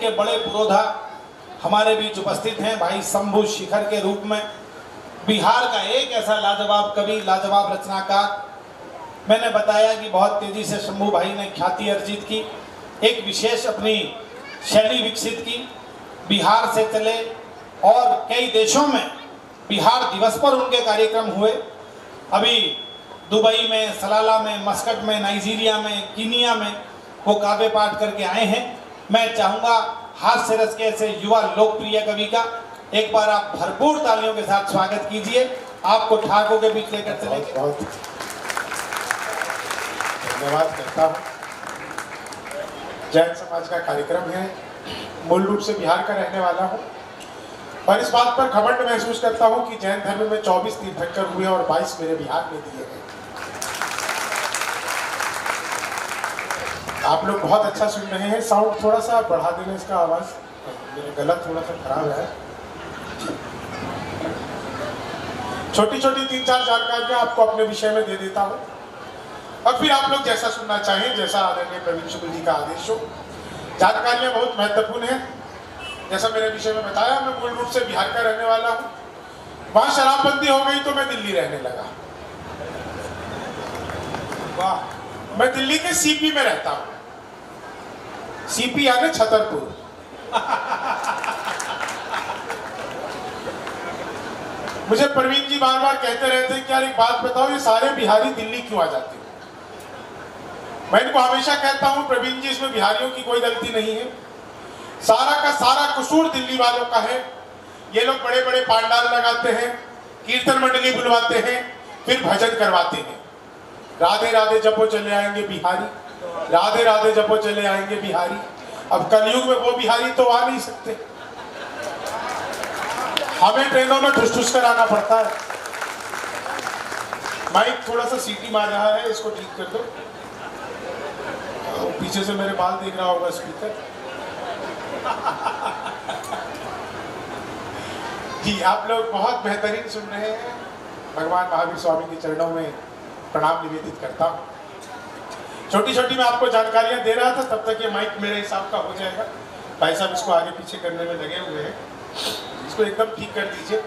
के बड़े पुरोधा हमारे बीच उपस्थित हैं, भाई शंभू शिखर के रूप में। बिहार का एक ऐसा लाजवाब कवि, लाजवाब रचनाकार, मैंने बताया कि बहुत तेजी से शंभू भाई ने ख्याति अर्जित की, एक विशेष अपनी शैली विकसित की, बिहार से चले और कई देशों में बिहार दिवस पर उनके कार्यक्रम हुए। अभी दुबई में, सलाला में, मस्कट में, नाइजीरिया में, कीनिया में वो काव्य पाठ करके आए हैं। मैं चाहूँगा हास्य रस के ऐसे युवा लोकप्रिय कवि का एक बार आप भरपूर तालियों के साथ स्वागत कीजिए। आपको ठाकुर के बीच लेकर चले। बहुत धन्यवाद करता हूँ। जैन समाज का कार्यक्रम है, मूल रूप से बिहार का रहने वाला हूँ और इस बात पर घमंड महसूस करता हूँ कि जैन धर्म में 24 तीर्थंकर हुए और 22 मेरे बिहार में दिए गए। आप लोग बहुत अच्छा सुन रहे हैं। साउंड थोड़ा सा बढ़ा देना, इसका आवाज मेरा गला थोड़ा सा खराब है। छोटी छोटी 3-4 जानकारियां आपको अपने विषय में दे देता हूं और फिर आप लोग जैसा सुनना चाहें, जैसा आदरणीय प्रवीण शुक्ल जी का आदेश हो। जानकारियां बहुत महत्वपूर्ण है। जैसा मेरे विषय में बताया, मैं मूल रूप से बिहार का रहने वाला हूं। वहां शराबबंदी हो गई तो मैं दिल्ली रहने लगा। वाह, मैं दिल्ली के सीपी में रहता हूं। सीपी यानी छतरपुर। मुझे प्रवीण जी बार बार कहते रहते हैं कि यार एक बात बताओ, ये सारे बिहारी दिल्ली क्यों आ जाते हैं? मैं इनको हमेशा कहता हूं प्रवीण जी, इसमें बिहारियों की कोई गलती नहीं है। सारा का सारा कसूर दिल्ली वालों का है। ये लोग बड़े बड़े पांडाल लगाते हैं, कीर्तन मंडली बुलवाते हैं, फिर भजन करवाते हैं। राधे राधे जपो चले आएंगे बिहारी, राधे राधे जपो चले आएंगे बिहारी। अब कलयुग में वो बिहारी तो आ नहीं सकते, हमें ट्रेनों में ठुस ठुस कर आना पड़ता है। माइक थोड़ा सा सीटी मार रहा है, इसको ठीक कर दो। पीछे से मेरे बाल देख रहा होगा स्पीकर। जी, आप लोग बहुत बेहतरीन सुन रहे हैं। भगवान महावीर स्वामी के चरणों में प्रणाम निवेदित करता हूँ। छोटी छोटी मैं आपको जानकारियां दे रहा था, तब तक ये माइक मेरे हिसाब का हो जाएगा। भाई साहब इसको आगे पीछे करने में लगे हुए हैं, इसको एकदम ठीक कर दीजिए।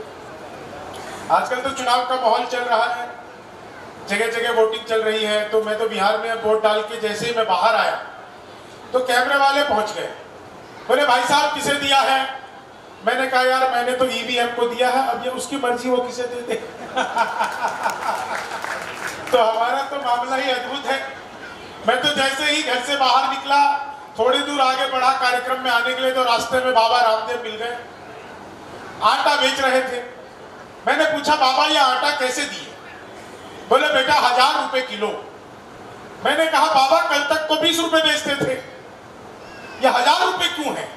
आजकल तो चुनाव का माहौल चल रहा है, जगह जगह वोटिंग चल रही है। तो मैं तो बिहार में वोट डाल के जैसे ही मैं बाहर आया तो कैमरे वाले पहुंच गए, बोले भाई साहब किसे दिया है? मैंने कहा यार मैंने तो ईवीएम को दिया है, अब ये उसकी मर्जी वो किसे दे दे। तो हमारा तो मामला ही अद्भुत है। मैं तो जैसे ही घर से बाहर निकला, थोड़ी दूर आगे बढ़ा कार्यक्रम में आने के लिए, तो रास्ते में बाबा रामदेव मिल गए। आटा बेच रहे थे। मैंने पूछा बाबा ये आटा कैसे दिए? बोले बेटा 1000 रुपए किलो। मैंने कहा बाबा कल तक तो 20 रुपए बेचते थे, ये 1000 रुपए क्यों है?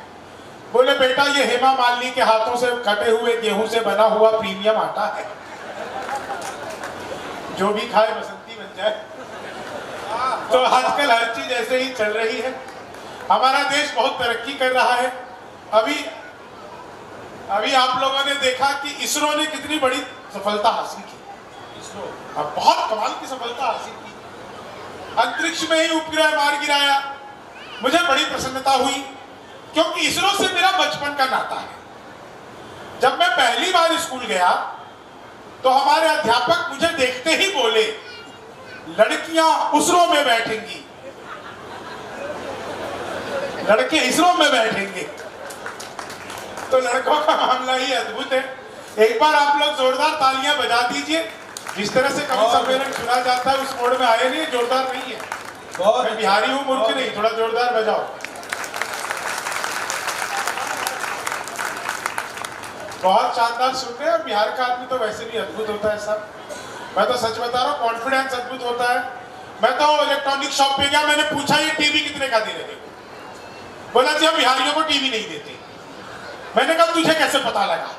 बोले बेटा ये हेमा मालिनी के हाथों से कटे हुए गेहूं से बना हुआ प्रीमियम आटा है, जो भी खाए बसंती बन जाए। तो आजकल हर चीज ऐसे ही चल रही है। हमारा देश बहुत तरक्की कर रहा है। अभी आप लोगों ने देखा कि इसरो ने कितनी बड़ी सफलता हासिल की। इसरो अब बहुत कमाल की सफलता हासिल की, अंतरिक्ष में ही उपग्रह मार गिराया। मुझे बड़ी प्रसन्नता हुई क्योंकि इसरो से मेरा बचपन का नाता है। जब मैं पहली बार स्कूल गया तो हमारे अध्यापक मुझे देखते ही बोले लड़कियां इसरो में बैठेंगी, लड़के इसरो में बैठेंगे। तो लड़कों का मामला ही अद्भुत है। एक बार आप लोग जोरदार तालियां बजा दीजिए। जिस तरह से कवि सम्मेलन सुना जाता है उस मोड में आए नहीं, जोरदार नहीं है। मैं बिहारी हूं, मूर्ख नहीं, थोड़ा जोरदार बजाओ। बहुत शानदार सुन रहे हैं। बिहार का आदमी तो वैसे भी अद्भुत होता है सब। मैं तो सच बता रहा हूँ, कॉन्फिडेंस अद्भुत होता है। मैं तो इलेक्ट्रॉनिक शॉप पे गया, मैंने पूछा ये टीवी कितने का दे रहे हो? बोला जी हम बिहारियों को टीवी नहीं देते। मैंने कहा तुझे कैसे पता लगा?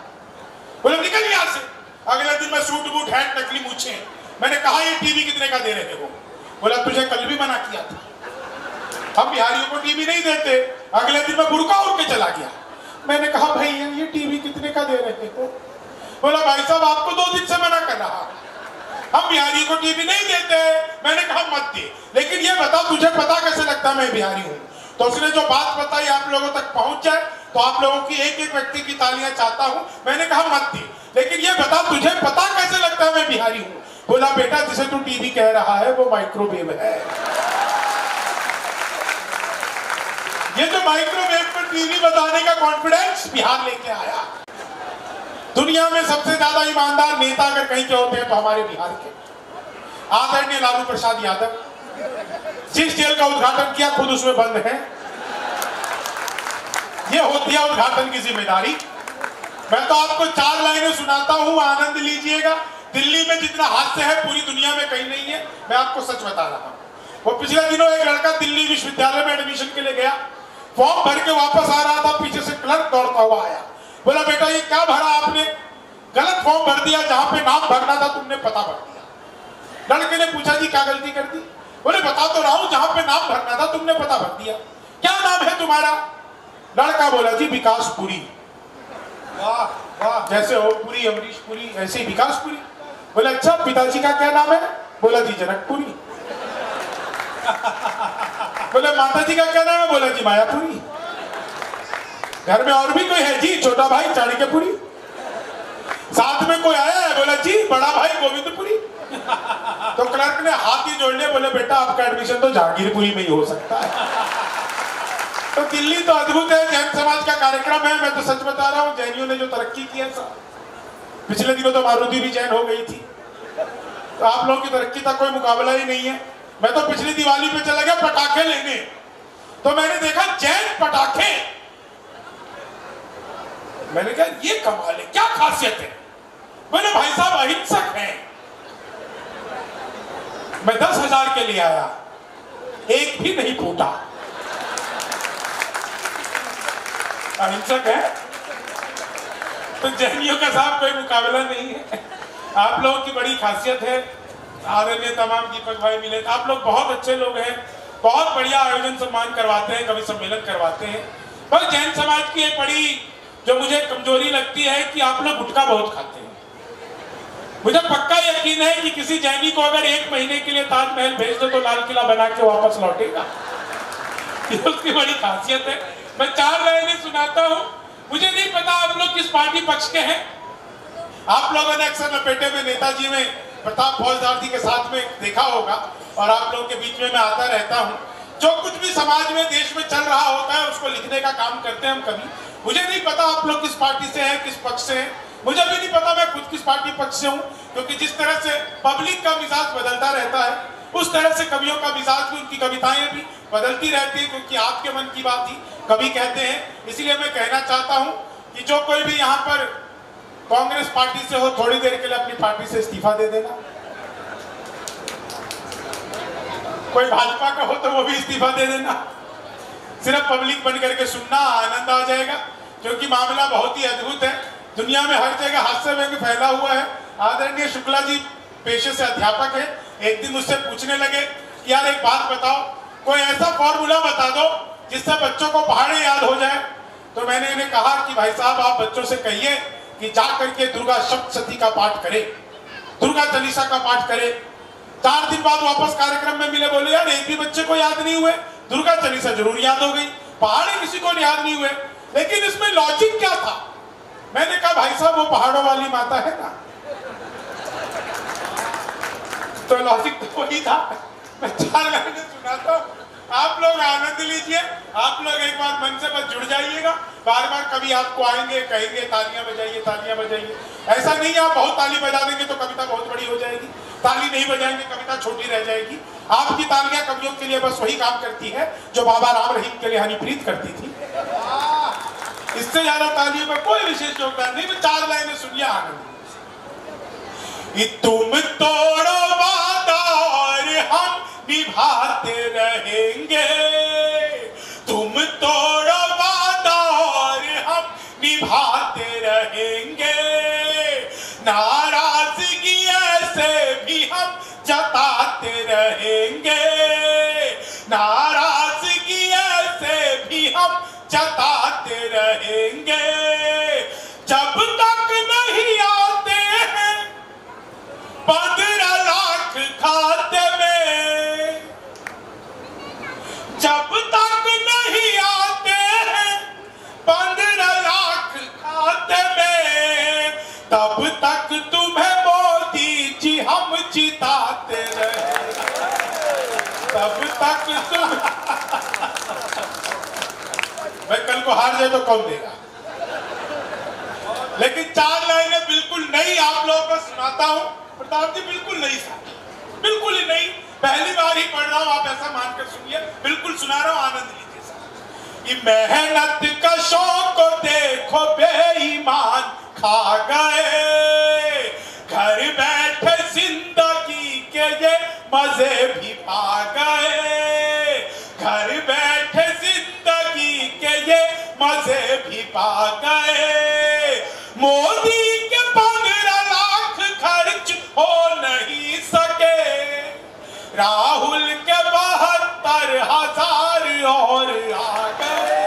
बोले निकल यहाँ से। अगले दिन मैं सूट बूट हैट नकली मूछे। मैंने कहा ये टीवी कितने का दे रहे हो? बोला तुझे कल भी मना किया था, हम बिहारियों को टीवी नहीं देते। अगले दिन मैं बुर्का उड़ के चला गया। मैंने कहा भाई ये टीवी कितने का दे रहे हो? बोला भाई साहब आपको 2 दिन से मना कर रहा, हम बिहारी को टीवी नहीं देते। मैंने कहा मत दे, लेकिन ये बता तुझे पता कैसे लगता मैं बिहारी हूँ? तो उसने जो बात बताई आप लोगों तक पहुंच जाए, तो आप लोगों की एक एक व्यक्ति की तालियां चाहता हूं। मैंने कहा मत दी, लेकिन ये बता तुझे पता कैसे लगता है मैं बिहारी हूं? बोला बेटा जिसे तू टीवी कह रहा है वो माइक्रोवेव है। ये जो माइक्रोवेव पर टीवी बताने का कॉन्फिडेंस बिहार लेके आया। दुनिया में सबसे ज्यादा ईमानदार नेता अगर कहीं के होते हैं तो हमारे बिहार के आदरणीय लालू प्रसाद यादव, जिस जेल का उद्घाटन किया खुद उसमें बंद है। ये होती है उद्घाटन की जिम्मेदारी। मैं तो आपको 4 लाइनें सुनाता हूं, आनंद लीजिएगा। दिल्ली में जितना हास्य है पूरी दुनिया में कहीं नहीं है, मैं आपको सच बता रहा हूं। वो पिछले दिनों एक लड़का दिल्ली विश्वविद्यालय में एडमिशन के लिए गया, फॉर्म भर के वापस आ रहा था, पीछे से क्लर्क दौड़ता हुआ आया। बोला बेटा ये क्या भरा आपने? गलत फॉर्म भर दिया, जहां पे नाम भरना था तुमने पता भर दिया। लड़के ने पूछा जी क्या गलती कर दी? बोले बता तो रहा हूं, जहां पे नाम भरना था तुमने पता भर दिया। क्या नाम है तुम्हारा? लड़का बोला जी विकास पुरी। वाह वाह, जैसे हो पुरी अमरीश पुरी ऐसे ही विकास पुरी। बोले अच्छा पिताजी का क्या नाम है? बोला जी जनकपुरी। बोले माता जी का क्या नाम है? बोला जी मायापुरी। घर में और भी कोई है? जी छोटा भाई चाणक्यपुरी। साथ में कोई आया है? बोला जी बड़ा भाई गोविंदपुरी। तो क्लर्क ने हाथ ही जोड़ लिए, बोले बेटा आपका एडमिशन तो जहांगीरपुरी में ही हो सकता है। तो दिल्ली तो अद्भुत है, जैन समाज का कार्यक्रम है। मैं तो सच बता रहा हूँ, जैनियों ने जो तरक्की की है सब। पिछले दिनों तो मारुति भी जैन हो गई थी, तो आप लोगों की तरक्की का कोई मुकाबला ही नहीं है। मैं तो पिछली दिवाली पे चला गया पटाखे लेने, तो मैंने देखा जैन पटाखे। मैंने कहा ये कमाल है, क्या खासियत है? बोले भाई साहब अहिंसक हैं। मैं 10,000 के लिए आया, एक भी नहीं फूटा। अहिंसक है तो जैनियों का साहब कोई मुकाबला नहीं है। आप लोगों की बड़ी खासियत है। आदरणीय तमाम दीपक भाई मिले, आप लोग बहुत अच्छे लोग हैं, बहुत बढ़िया आयोजन सम्मान करवाते हैं, कभी सम्मेलन करवाते हैं। पर जैन समाज की एक बड़ी जो मुझे कमजोरी लगती है कि आप लोग गुटखा बहुत खाते हैं। मुझे पक्का यकीन है कि किसी जैनी को अगर 1 महीने के लिए ताजमहल भेज दो तो लाल किला बना के वापस लौटेगा। ये उसकी बड़ी खासियत है। मैं 4 लाइनें सुनाता हूं। मुझे नहीं पता आप लोग किस पार्टी पक्ष के हैं। आप लोगों ने अक्सर लपेटे में नेताजी में प्रताप फौजदार जी के साथ में देखा होगा, और आप लोगों के बीच में मैं आता रहता हूं। जो कुछ भी समाज में देश में चल रहा होता है उसको लिखने का काम करते हैं हम कभी। मुझे नहीं पता आप लोग किस पार्टी से हैं, किस पक्ष से हैं। मुझे भी नहीं पता मैं खुद किस पार्टी पक्ष से हूं, क्योंकि जिस तरह से पब्लिक का मिजाज बदलता रहता है उस तरह से कवियों का मिजाज भी, उनकी कविताएं भी बदलती रहती है, क्योंकि आपके मन की बात ही कवि कहते हैं। इसलिए मैं कहना चाहता हूं कि जो कोई भी यहाँ पर कांग्रेस पार्टी से हो, थोड़ी देर के लिए अपनी पार्टी से इस्तीफा दे देना। कोई भाजपा का हो तो वो भी इस्तीफा दे देना। सिर्फ पब्लिक बन करके सुनना, आनंद आ जाएगा, क्योंकि मामला बहुत ही अद्भुत है। दुनिया में हर जगह हास्य व्यंग फैला हुआ है। आदरणीय शुक्ला जी पेशे से अध्यापक है, एक दिन मुझसे पूछने लगे कि यार एक बात बताओ, कोई ऐसा फॉर्मूला बता दो जिससे बच्चों को पहाड़े याद हो जाए। तो मैंने इन्हें कहा कि भाई साहब आप बच्चों से कहिए कि जा करके दुर्गा सप्तशती का पाठ करे, दुर्गा चालीसा का पाठ करे। 4 दिन बाद वापस कार्यक्रम में मिले, बोले यार एक भी बच्चे को याद नहीं हुए, दुर्गा चालीसा जरूर याद हो गई, पहाड़े किसी को याद नहीं हुए। लेकिन इसमें लॉजिक क्या था? मैंने कहा भाई साहब वो पहाड़ों वाली माता है ना, तो लॉजिक तो वही था। मैं 4 लाइनें सुनाता हूं, आप लोग आनंद लीजिए। आप लोग एक बार मन से बस जुड़ जाइएगा। बार बार कभी आपको आएंगे कहेंगे तालियां बजाइए, तालियां बजाइए। ऐसा नहीं है आप बहुत ताली बजा देंगे तो कविता बहुत बड़ी हो जाएगी, ताली नहीं बजाएंगे कविता छोटी रह जाएगी। आपकी तालियां कवियों के लिए बस वही काम करती है जो बाबा राम रहीम के लिए हनीप्रीत करती थी। इससे ज्यादा तालियों में कोई विशेष योगदान नहीं। मैं 4 लाइनें सुनिए आनंद। तुम तोड़ो वादा और हम निभाते रहेंगे, तुम तोड़ो वादा और हम निभाते रहेंगे, नाराजगी ऐसे भी हम जताते रहेंगे, नाराजगी ऐसे भी हम जताते रहेंगे। जब तक नहीं आते हैं 15 लाख खाते में, जब तक नहीं भाई कल को हार जाए तो कौन देगा। लेकिन 4 लाइनें बिल्कुल नई आप लोगों को सुनाता हूं। प्रताप जी बिल्कुल नई साहब, बिल्कुल ही नई, पहली बार ही पढ़ रहा हूं, आप ऐसा मानकर सुनिए, बिल्कुल सुना रहा हूं, आनंद लीजिए साहब। ये मेहनत का शौक देखो बेईमान खा गए, घर बैठे जिंदगी के ये मजे भी पा गए, घर बैठे जिंदगी के ये मजे भी पा गए। मोदी के 15 लाख खर्च हो नहीं सके, राहुल के 72,000 और आ गए,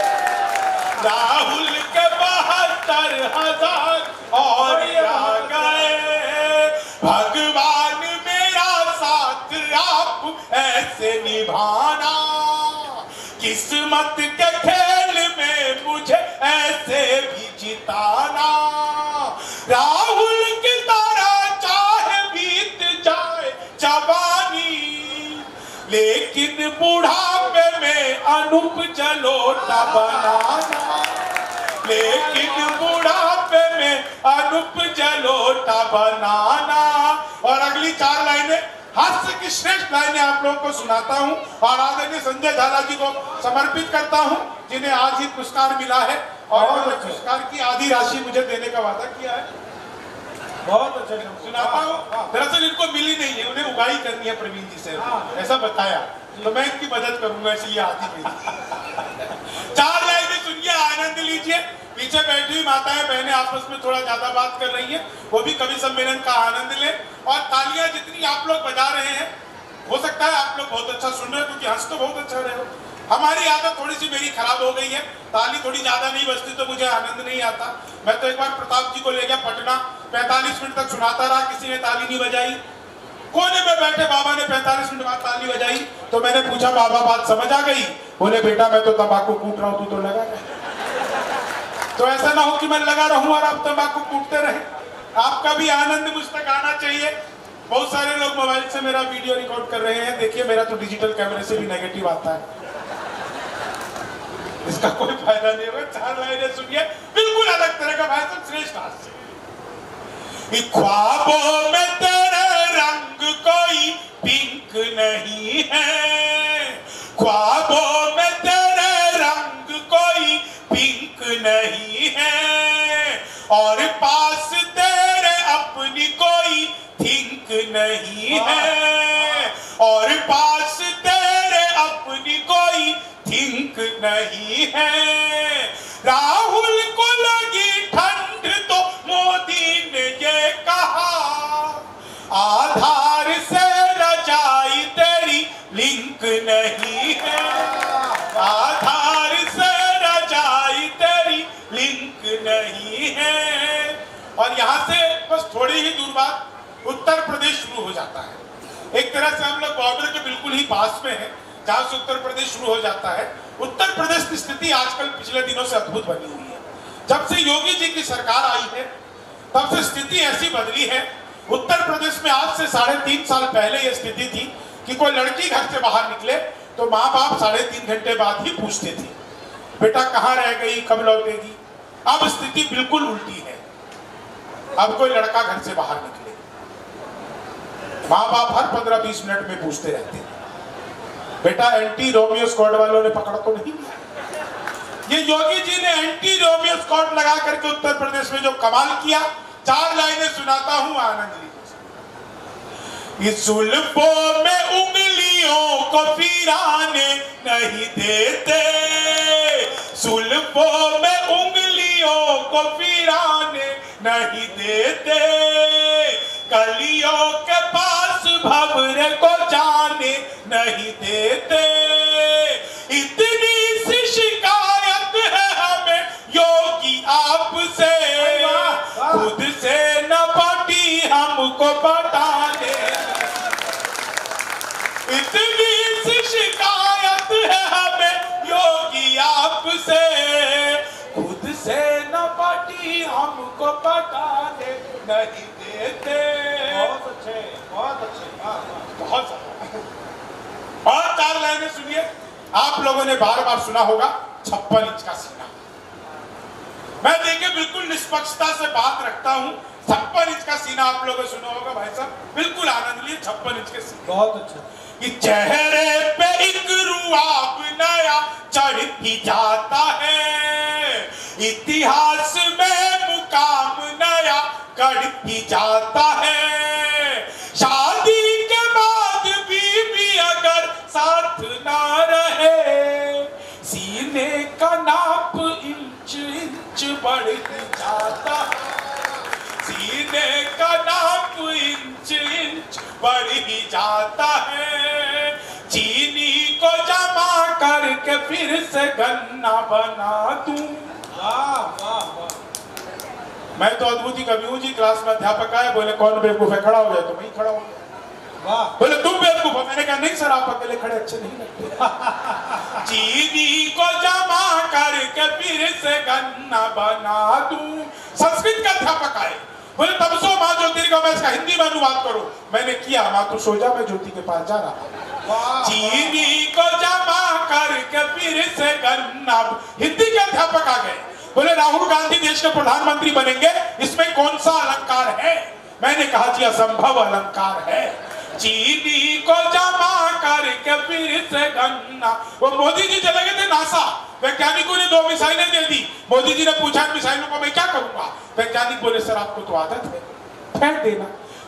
राहुल के 72,000 और आ गए। भगवान मेरा साथ आप ऐसे निभाना, किस्मत के खेल में मुझे ऐसे भी जिताना। राहुल की तरह चाहे बीत जाए जवानी, लेकिन बुढ़ापे में अनूप जलोटा बनाना, लेकिन बुढ़ापे में अनूप जलोटा बनाना। और अगली 4 लाइनें हास्य की श्रेष्ठ लाइनें आप लोगों को सुनाता हूं और आदरणीय संजय झाला जी को समर्पित करता हूं, जिन्हें आज ही पुरस्कार मिला है और उन्होंने पुरस्कार की आधी राशि मुझे देने का वादा किया है। बहुत अच्छा सुनाता हूं। दरअसल इनको मिली नहीं है, उन्हें उगाई करनी है प्रवीण जी से, ऐसा बताया, तो मैं इनकी मदद करूंगा, इसलिए आधी मिली। 4 लाइनें सुनिए, आनंद लीजिए। पीछे बैठी हुई माताएं बहनें आपस में थोड़ा ज्यादा बात कर रही हैं, वो भी कवि सम्मेलन का आनंद लें। और तालियां जितनी आप लोग बजा रहे हैं, हो सकता है आप लोग बहुत अच्छा सुन रहे हो, क्योंकि हंस तो बहुत अच्छा रहे हो। हमारी आदत थोड़ी सी मेरी खराब हो गई है, ताली थोड़ी ज्यादा नहीं बजती तो मुझे आनंद नहीं आता। मैं तो एक बार प्रताप जी को ले गया पटना, 45 मिनट तक सुनाता रहा, किसी ने ताली नहीं बजाई। कोने में बैठे बाबा ने 45 मिनट बाद ताली बजाई, तो मैंने पूछा बाबा बात समझ आ गई? बोले बेटा मैं तो तंबाकू कूट रहा हूं, तू तो लगा रहे। तो ऐसा ना हो कि मैं लगा रहूं और आप तंबाकू कूटते रहे। आपका भी आनंद मुझ तक आना चाहिए। बहुत सारे लोग मोबाइल से मेरा वीडियो रिकॉर्ड कर रहे हैं, देखिए मेरा तो डिजिटल कैमरे से भी नेगेटिव आता है, इसका कोई फायदा नहीं होगा। 4 लाइनें सुनिए, बिल्कुल अलग तरह का भाई साहब, श्रेष्ठ हास्य। ख्वाबों में तेरे रंग कोई पिंक नहीं है, ख्वाबों में तेरे रंग कोई पिंक नहीं है, और पास तेरे अपनी कोई थिंक नहीं है, और पास तेरे अपनी कोई थिंक नहीं है। राहुल को लगी ठंड तो मोदी ने ये कहा, आधार से रजाई तेरी लिंक नहीं है, आधार से रजाई तेरी लिंक नहीं है। और यहां से बस थोड़ी ही दूर बाद उत्तर प्रदेश शुरू हो जाता है। एक तरह से हम लोग बॉर्डर के बिल्कुल ही पास में हैं, जहां से उत्तर प्रदेश शुरू हो जाता है। उत्तर प्रदेश की स्थिति आजकल पिछले दिनों से अद्भुत बनी हुई है। जब से योगी जी की सरकार आई है, तब से स्थिति ऐसी बदली है। उत्तर प्रदेश में आज से 3.5 साल पहले यह स्थिति थी कि कोई लड़की घर से बाहर निकले तो माँ बाप 3.5 घंटे बाद ही पूछते थे, बेटा कहाँ रह गई, कब लौटेगी। अब स्थिति बिल्कुल उल्टी है। अब कोई लड़का घर से बाहर निकले, माँ बाप हर 15-20 मिनट में पूछते रहते हैं, बेटा एंटी रोमियो स्क्वाड वालों ने पकड़ तो नहीं लिया। ये योगी जी ने एंटी रोमियो स्क्वाड लगा करके उत्तर प्रदेश में जो कमाल किया, 4 लाइनें सुनाता हूं, आनंद लीजिए। इस जुल्फों में उंगलियों को फिराने नहीं देते, जुल्फों में उंगलियों को फिराने नहीं देते, कलियों के पास भंवरे को जाने नहीं देते। इतनी सी शिकायत है हमें योगी आपसे, खुद से न पटी हमको पटाने। इतनी सी शिकायत है हमें योगी आपसे, खुद से न पटी हमको पटाने नहीं देते। बहुत अच्छे, बहुत अच्छे, बहुत और 4 लाइनें सुनिए। आप लोगों ने बार बार सुना होगा 56 इंच का सीना। बिल्कुल निष्पक्षता से बात रखता हूँ। 56 इंच का सीना आप लोगों ने सुना होगा भाई साहब, बिल्कुल आनंद लिए 56 इंच के सीने। बहुत अच्छा। कि चेहरे पे एक रुआब नया चढ़ ही जाता है, इतिहास में मुकाम नया कड़ ही जाता है। शादी के बाद बीवी अगर साथ ना रहे, सीने का नाप इंच इंच बढ़ ही जाता है, सीने का नाप इंच इंच बढ़ ही जाता है। चीनी को जमा करके फिर से गन्ना बना दूं। वाह वाह वाह। मैं तो अद्भुत ही कवि हूँ जी। क्लास में अध्यापक आए, बोले कौन बेवकूफ है, खड़ा हो जाए, तो मैं ही खड़ा हो गया। वाह। बोले तुम बेवकूफ हो। मैंने कहा नहीं सर, आप अकेले खड़े अच्छे नहीं लगते। चीनी को जमा करके फिर से गन्ना बना दूं। संस्कृत का अध्यापक आए, बोले तब सो माँ ज्योतिर्गमय, इसका हिंदी में अनुवाद करो। मैंने किया, माँ तू सो जा, मैं ज्योति के पास जा रहा हूँ। चीनी को जमा करके फिर से गन्ना। हिंदी के अध्यापक आ गए, बोले राहुल गांधी देश के प्रधानमंत्री बनेंगे, इसमें कौन सा अलंकार है? मैंने कहा जी असंभव अलंकार है। चीनी को जमा करके फिर से गन्ना। वो मोदी जी चले गए थे नासा, वैज्ञानिकों ने 2 मिसाइलें दे दी। मोदी जी ने पूछा मिसाइलों को मैं क्या करूंगा? वैज्ञानिक बोले सर आपको तो आदत है, फेंक देना।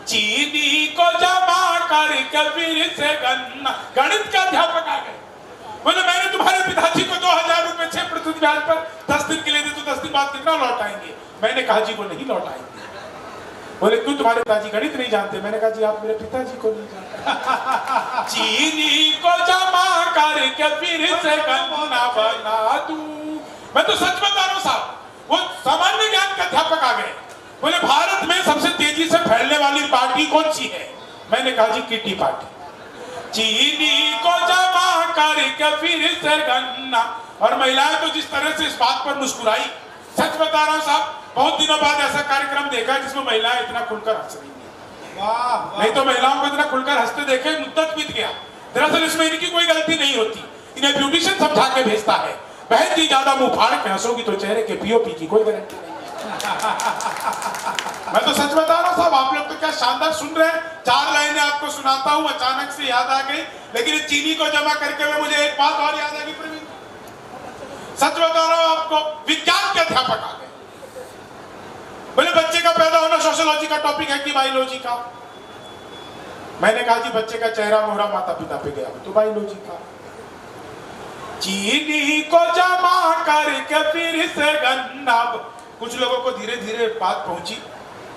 चीनी को जमा करके फिर से गन्ना। गणित का अध्यापक आ गए, बोले मैंने तुम्हारे पिताजी को 2000 रुपए 6% ब्याज पर 10 दिन के लिए दे, तो 10 दिन बाद कितना लौटाएंगे? मैंने कहा जी वो नहीं लौटाएंगे। बोले क्यों, तुम्हारे पिताजी गणित नहीं जानते? मैंने कहा जी आप मेरे पिताजी को नहीं जानते। चीनी को जमा करके फिर से गन्ना बना दूं। मैं तो सच बता रहा हूं साहब। वो सामान्य ज्ञान के अध्यापक आ गए, बोले भारत में सबसे तेजी से फैलने वाली पार्टी कौन सी है? मैंने कहा जी किटी पार्टी। चीनी को जमा करके फिर से गन्ना। और महिलाएं तो जिस तरह से इस बात पर मुस्कुराई, सच बता रहा हूं साहब, बहुत दिनों बाद ऐसा कार्यक्रम देखा जिसमें महिलाएं इतना खुलकर हंस रही हैं। वाह। नहीं तो महिलाओं को इतना खुलकर हंसते देखे मुद्दत बीत गया। दरअसल इसमें इनकी कोई गलती नहीं होती, इन्हें ब्यूटिशियन समझा के भेजता है। बहन जी ज्यादा मुंह फाड़ के हंसोगी तो चेहरे के पीओपी की कोई गारंटी नहीं है। मैं तो सच बता रहा हूँ साहब, आप लोग तो क्या शानदार सुन रहे हैं। 4 लाइनें आपको सुनाता हूँ, अचानक से याद आ गई। लेकिन चीनी को जमा करके में मुझे एक बात और याद आ गई प्रवीण, सच बता रहा हूँ आपको। विज्ञान के अध्यापक आ गए, बोले बच्चे का पैदा होना सोशियोलॉजी का टॉपिक है कि बायोलॉजी का? मैंने कहा जी बच्चे का चेहरा मोहरा माता पिता पे गया तो बायोलॉजी का। चीनी को जमा करके फिर से गन्ना। कुछ लोगों को धीरे धीरे बात पहुंची,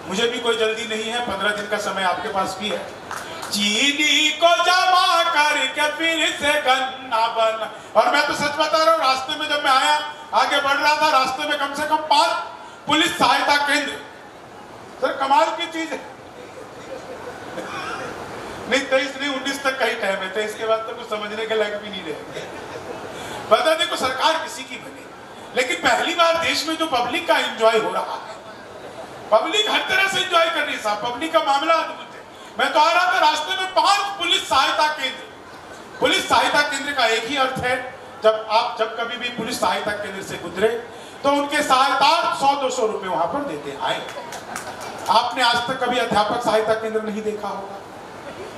मुझे भी कोई जल्दी नहीं है, 15 दिन का समय आपके पास भी है। चीनी को जमा करके फिर से गन्ना बना। और मैं तो सच बता रहा हूँ, रास्ते में जब मैं आया, आगे बढ़ रहा था, रास्ते में कम से कम 5 पुलिस सहायता केंद्र। सर कमाल की चीज है। नहीं 23 नहीं 19 तक का ही टाइम है, 23 के बाद तो कुछ समझने के लायक भी नहीं रहे। पता देखो सरकार किसी की बने, लेकिन पहली बार देश में जो पब्लिक का एंजॉय हो रहा है, पब्लिक हर तरह से एंजॉय कर रही है साहब। पब्लिक का मामला अद्भुत है। मैं तो आ रहा था, रास्ते में 5 पुलिस सहायता केंद्र। पुलिस सहायता केंद्र का एक ही अर्थ है, जब कभी भी पुलिस सहायता केंद्र से गुजरे तो उनके सहायता 100-200 रुपए वहां पर देते आए। आपने आज तक कभी अध्यापक सहायता केंद्र नहीं देखा होगा,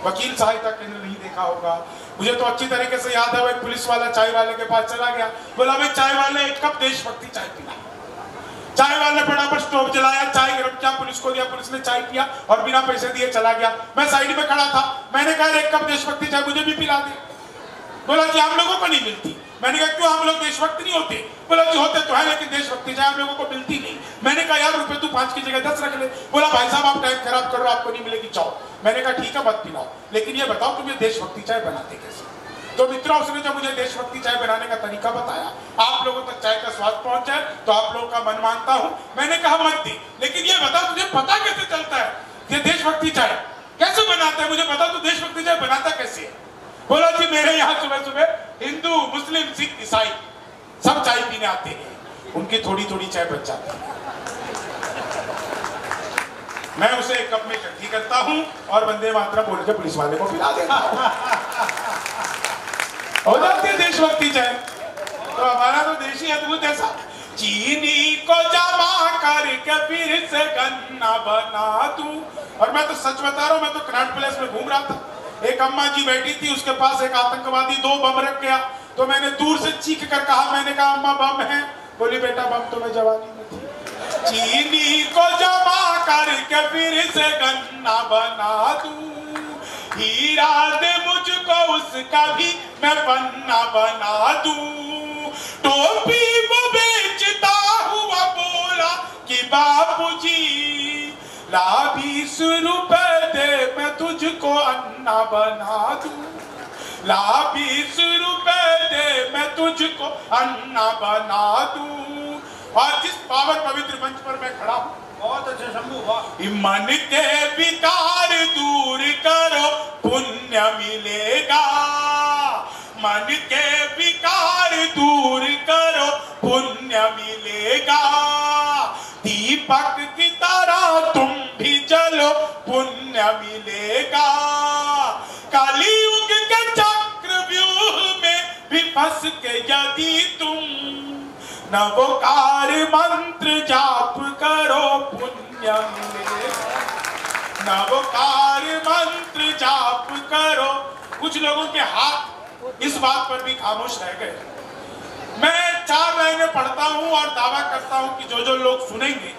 वकील सहायता केंद्र नहीं देखा होगा। मुझे तो अच्छी तरीके से याद है, वो एक पुलिस वाला चाय वाले के पास चला गया, बोला भाई चाय वाले 1 कप देशभक्ति चाय पीना। चाय वाले फटाफट स्टोव जलाया, चाय गर्म किया, पुलिस को दिया, पुलिस ने चाय पिया और बिना पैसे दिए चला गया। मैं साइड में खड़ा था, मैंने कहा 1 कप देशभक्ति चाय मुझे भी पिला दे। बोला जी हम लोगों को नहीं मिलती। मैंने कहा क्यों, हम लोग देशभक्त नहीं होते? बोला जी होते तो है, लेकिन देशभक्ति चाय हम लोगों को मिलती नहीं। मैंने कहा यार रुपए तू 5 की जगह 10 रख ले। बोला भाई साहब आप टाइम खराब कर रहे हो, आपको नहीं मिलेगी चाय। मैंने कहा ठीक है मत पिलाओ, लेकिन ये बताओ तुम ये देशभक्ति चाय बनाते कैसे? तो मित्रों उसने जब मुझे देशभक्ति चाय बनाने का तरीका बताया, आप लोगों तक चाय का स्वाद पहुंच जाए तो आप लोगों का मन मानता हूं। मैंने कहा मत दे, लेकिन ये बता तुझे पता कैसे चलता है ये देशभक्ति चाय कैसे बनाता है? मुझे बता तू देशभक्ति चाय बनाता कैसे है? बोला जी मेरे यहाँ सुबह सुबह हिंदू मुस्लिम सिख ईसाई सब चाय पीने आते हैं, उनकी थोड़ी थोड़ी चाय बच जाती है, मैं उसे 1 कप में इकट्ठी करता हूं और वंदे मातरम बोल के पुलिस वाले को पिला देता हूं। हो जाती है देशभक्ति चाय। तो हमारा तो देश ही अद्भुत है साहब। चीनी को जमा करके फिर से गन्ना बना दूं। और मैं तो सच बता रहा हूं, मैं तो कनाट प्लेस में घूम रहा था, एक अम्मा जी बैठी थी, उसके पास एक आतंकवादी 2 बम रख गया, तो मैंने दूर से चीख कर कहा, मैंने कहा अम्मा बम है? बोली बेटा बम तो मैं जवानी में थी। चीनी को जमा करके फिर से गन्ना बना दूं, हीरा दे मुझको उसका भी मैं पन्ना बना दूं। टोपी वो बेचता हुआ बोला कि बाबूजी ला 20 रुपए दे मैं तुझको अन्ना बना दूं, ला 20 रुपए दे मैं तुझको अन्ना बना दूं। और जिस पावन पवित्र मंच पर मैं खड़ा हूं, बहुत अच्छे शंभू, वाह। मन के विकार दूर करो पुण्य मिलेगा, मन के विकार दूर करो पुण्य मिलेगा। दीपक की तरह तुम भी जलो पुण्य मिलेगा। कलियुग के चक्रव्यूह में भी फंस के यदि तुम नवोकार मंत्र जाप करो पुण्य मिलेगा, नवोकार मंत्र जाप करो। कुछ लोगों के हाथ इस बात पर भी खामोश रह गए। मैं 4 लाइनें पढ़ता हूं और दावा करता हूं कि जो लोग सुनेंगे,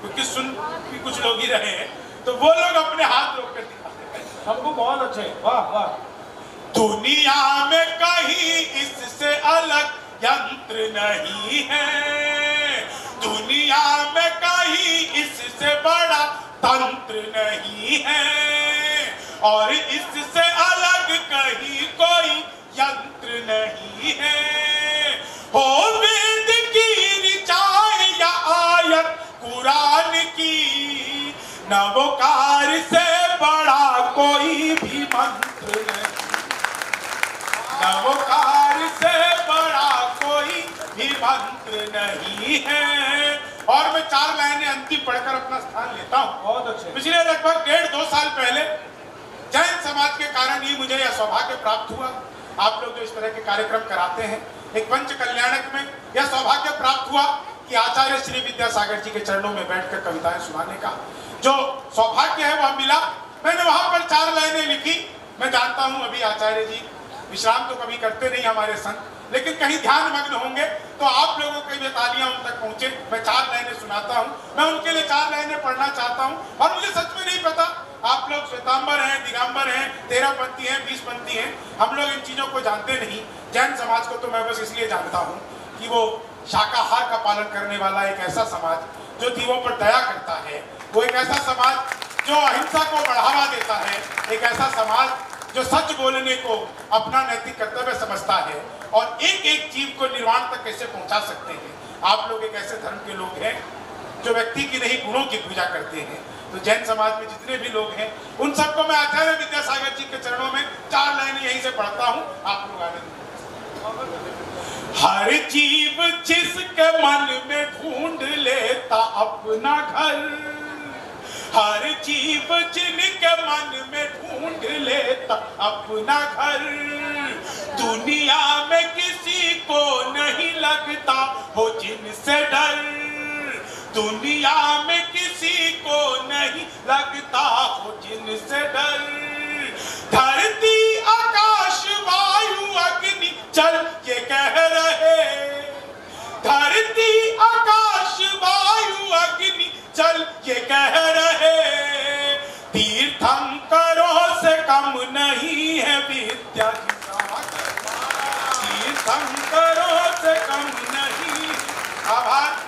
क्योंकि सुन भी कुछ लोग ही रहे हैं, तो वो लोग अपने हाथ रोक कर दिखाते हैं। हमको बहुत अच्छे, वाह वाह। दुनिया में कहीं इससे अलग यंत्र नहीं है, दुनिया में कहीं इससे बड़ा तंत्र नहीं है, और इससे अलग कहीं कोई यंत्र नहीं है। हो वेद की ऋचाएं या आयत कुरान की, नवोकार से बड़ा कोई भी मंत्र नहीं, नवोकार से बड़ा कोई भी मंत्र नहीं है। और मैं 4 लाइनें अंतिम पढ़कर अपना स्थान लेता हूं। बहुत अच्छे। पिछले लगभग 1.5-2 साल पहले जैन समाज के कारण ही मुझे यह सौभाग्य प्राप्त हुआ। आप लोग जो इस तरह के कार्यक्रम कराते हैं, एक पंच कल्याणक में यह सौभाग्य प्राप्त हुआ कि आचार्य श्री विद्यासागर जी के चरणों में बैठकर कविताएं सुनाने का जो सौभाग्य है वह मिला। मैंने वहां पर 4 लाइनें लिखी। मैं जानता हूं अभी आचार्य जी विश्राम तो कभी करते नहीं हमारे संग, लेकिन कहीं ध्यान मग्न होंगे तो आप लोगों की भी तालियां उन तक पहुंचे। मैं 4 लाइनें सुनाता हूं, मैं उनके लिए 4 लाइनें पढ़ना चाहता हूं। और मुझे सच में नहीं पता आप लोग श्वेतांबर हैं, दिगंबर हैं, 13पंथी हैं, 20पंथी हैं, हम लोग इन चीजों को जानते नहीं। जैन समाज को तो मैं बस इसलिए जानता हूं कि वो शाकाहार का पालन करने वाला एक ऐसा समाज जो जीवों पर दया करता है, वो एक ऐसा समाज जो अहिंसा को बढ़ावा देता है, एक ऐसा समाज जो सच बोलने को अपना नैतिक कर्तव्य समझता है और एक एक जीव को निर्वाण तक कैसे पहुंचा सकते हैं। आप लोग एक ऐसे धर्म के लोग हैं जो व्यक्ति की नहीं गुणों की पूजा करते हैं। तो जैन समाज में जितने भी लोग हैं उन सबको मैं आचार्य विद्यासागर जी के चरणों में 4 लाइनें यहीं से पढ़ता हूं, आप लोग आनंद। हर जीव जिसके मन में ढूंढ लेता अपना घर, हर जीव जिनके मन में ढूंढ लेता अपना घर, दुनिया में किसी को नहीं लगता हो जिनसे डर, दुनिया में किसी को नहीं लगता हो जिनसे डर। धरती आकाश वायु अग्नि जल ये कह रहे, धरती आकाश वायु अग्नि जल ये कह रहे, तीर्थंकरों से कम नहीं है विद्या की सागर, तीर्थंकरों से कम नहीं। आभार।